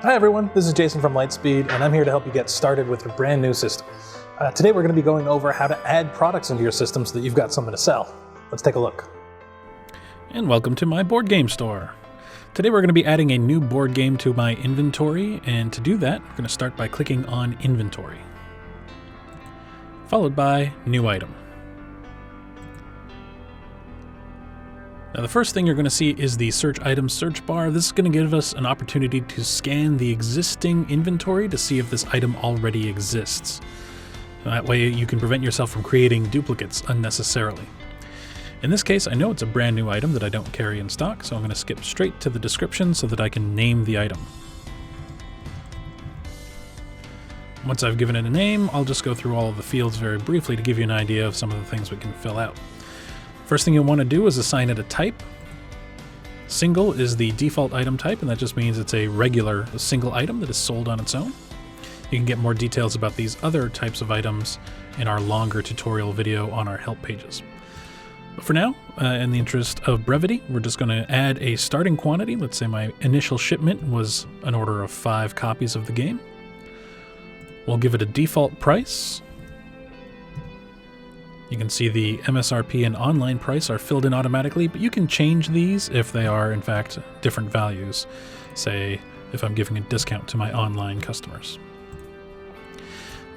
Hi everyone, this is Jason from Lightspeed, and I'm here to help you get started with your brand new system. Today we're going to be going over how to add products into your system so that you've got something to sell. Let's take a look. And welcome to my board game store. Today we're going to be adding a new board game to my inventory, and to do that we're going to start by clicking on Inventory, followed by New Item. Now the first thing you're going to see is the Search Items search bar. This is going to give us an opportunity to scan the existing inventory to see if this item already exists. That way you can prevent yourself from creating duplicates unnecessarily. In this case, I know it's a brand new item that I don't carry in stock, so I'm going to skip straight to the description so that I can name the item. Once I've given it a name, I'll just go through all of the fields very briefly to give you an idea of some of the things we can fill out. First thing you'll want to do is assign it a type. Single is the default item type, and that just means it's a regular single item that is sold on its own. You can get more details about these other types of items in our longer tutorial video on our help pages. But for now, in the interest of brevity, we're just going to add a starting quantity. Let's say my initial shipment was an order of 5 copies of the game. We'll give it a default price. You can see the MSRP and online price are filled in automatically, but you can change these if they are, in fact, different values. Say, if I'm giving a discount to my online customers.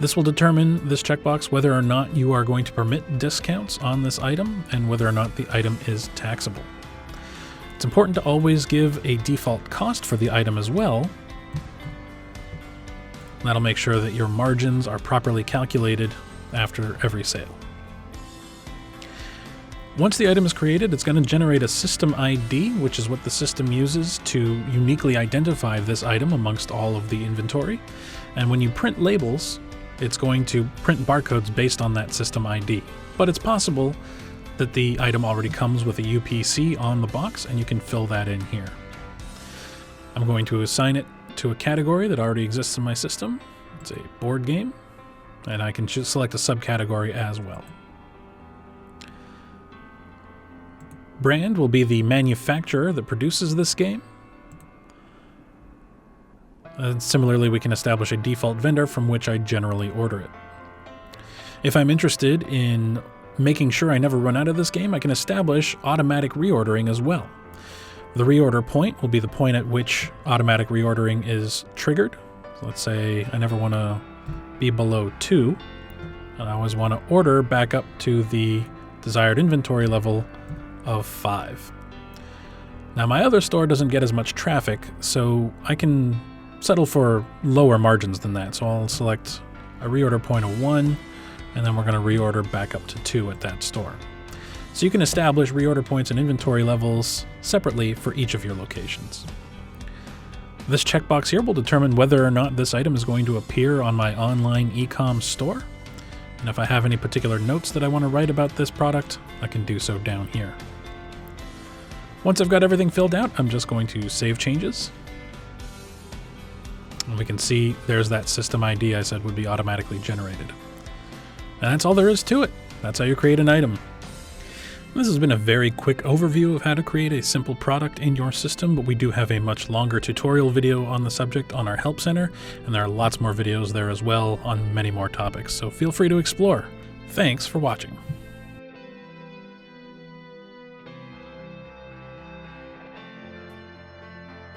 This will determine, this checkbox, whether or not you are going to permit discounts on this item and whether or not the item is taxable. It's important to always give a default cost for the item as well. That'll make sure that your margins are properly calculated after every sale. Once the item is created, it's going to generate a system ID, which is what the system uses to uniquely identify this item amongst all of the inventory. And when you print labels, it's going to print barcodes based on that system ID. But it's possible that the item already comes with a UPC on the box, and you can fill that in here. I'm going to assign it to a category that already exists in my system. It's a board game, and I can just select a subcategory as well. Brand will be the manufacturer that produces this game. Similarly, we can establish a default vendor from which I generally order it. If I'm interested in making sure I never run out of this game, I can establish automatic reordering as well. The reorder point will be the point at which automatic reordering is triggered. So let's say I never want to be below 2, and I always want to order back up to the desired inventory level of 5. Now my other store doesn't get as much traffic, so I can settle for lower margins than that. So I'll select a reorder point of 1, and then we're going to reorder back up to 2 at that store. So you can establish reorder points and inventory levels separately for each of your locations. This checkbox here will determine whether or not this item is going to appear on my online e-com store. And if I have any particular notes that I want to write about this product, I can do so down here. Once I've got everything filled out, I'm just going to save changes. And we can see there's that system ID I said would be automatically generated. And that's all there is to it. That's how you create an item. This has been a very quick overview of how to create a simple product in your system, but we do have a much longer tutorial video on the subject on our Help Center, and there are lots more videos there as well on many more topics, so feel free to explore. Thanks for watching.